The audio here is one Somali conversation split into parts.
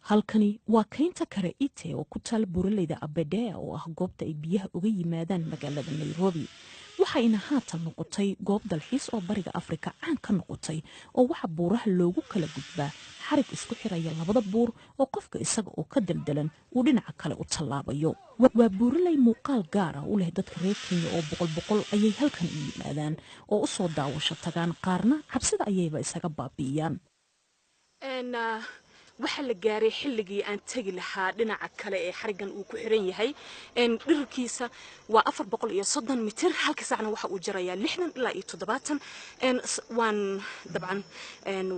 halkani waa kaynta Karaite oo ku taal buuraleyda Aberdare oo ah goobta ay biyaha uga yimaadaan magaalada Nairobi waxayna haatan noqotay goob dalxiis oo bariga Afrika caan ka noqotay oo waxa buuraha loogu kala gudbaa xarig isku xiraya labada buur oo qofka isaga oo ka daldalan uu dhinaca kale u talaabayo waa buuraley muuqaal gaar ah u leh dadka reer Kenya oo boqol ayay halkan u yimaadaan oo u soo daawasho tagaan qaarna cabsida ayayba isaga baabi'iyaan waxa la gaaray xilligii aan tagi lahaa dhinaca kale ee xarigan uu ku xiran yahay dhirkiisa waa 430 mitir halka saacna waxa uu jirayaa 60 ilaa 70 waan dabcan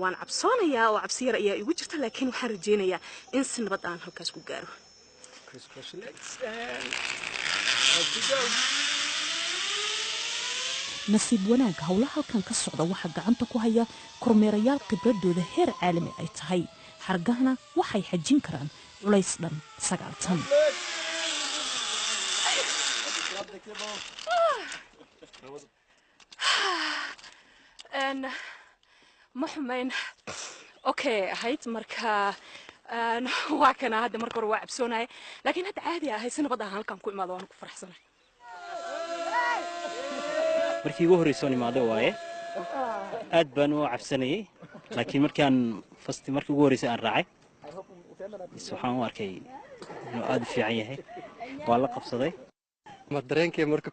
waan cabsoonayaa oo cabsi yar ayaa igu jirta laakiin waxaan rajeynayaa in si nabad aan halkaas ku gaaro nasiib wanaag hawlaha halkan ka socda waxa gacanta ku haya kormeerayaal khibradooda heer caalami ay tahay hargahna waxay xajin karaan culays dhan 9 tan محمين اوكي هيت marka waa kana hadda marka hore waa cabsoonahay laakiin hadda caadi ah haysan badan halkan ku imaado waan ku faraxsanahay markii ugu horreysay imaado waaye aad baan u cabsanayay laakiin markaan markii ugu horreysay aan raacay waxaan u arkay inuu aad u fiican yahay waa la qabsaday ma dareenkay marka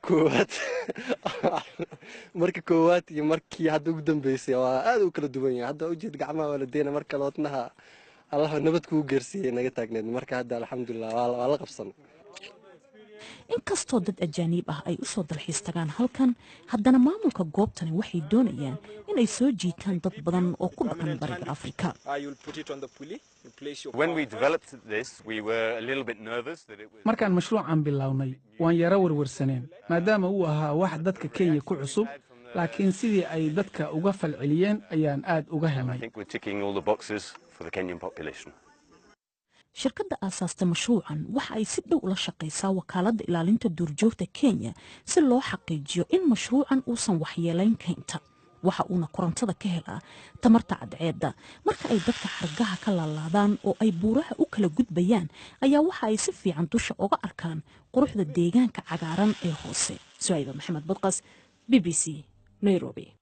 koowaad iyo markii hadda ugu dambeysay waa aad u kala duwan yahay hadda u jeed gacmaha waladeena marka loodnaha Allah nabad ku geersiiyay naga taagneed marka hadda alxamdulillah waa la qabsan inkastoo dad ajaanib ah ay u soo dalxiis tagaan halkan haddana maamulka goobtani waxay doonayaan inay soo jiitaan dad badan oo ku dhaqan bariga Afrika markaan mashruucan bilownay waan yara warwarsaneen maadaama uu ahaa wax dadka Kenya ku cusub laakiin sidii ay dadka uga falceliyeen ayaan aad uga helnay shirkadda aasaasta mashruucan waxa ay si dhow ula shaqeysaa wakaaladda ilaalinta duurjoogta Kenya si loo xaqiijiyo in mashruucan uusan waxyeelayn kaynta waxa uuna korontada ka helaa tamarta cadceedda marka ay dadka xargaha ka laalaadaan oo ay buuraha u kala gudbayaan ayaa waxa ay si fiican dusha uga arkaan quruxda deegaanka cagaaran ee hoose Su'ayd Maxamed Badqas BBC Nairobi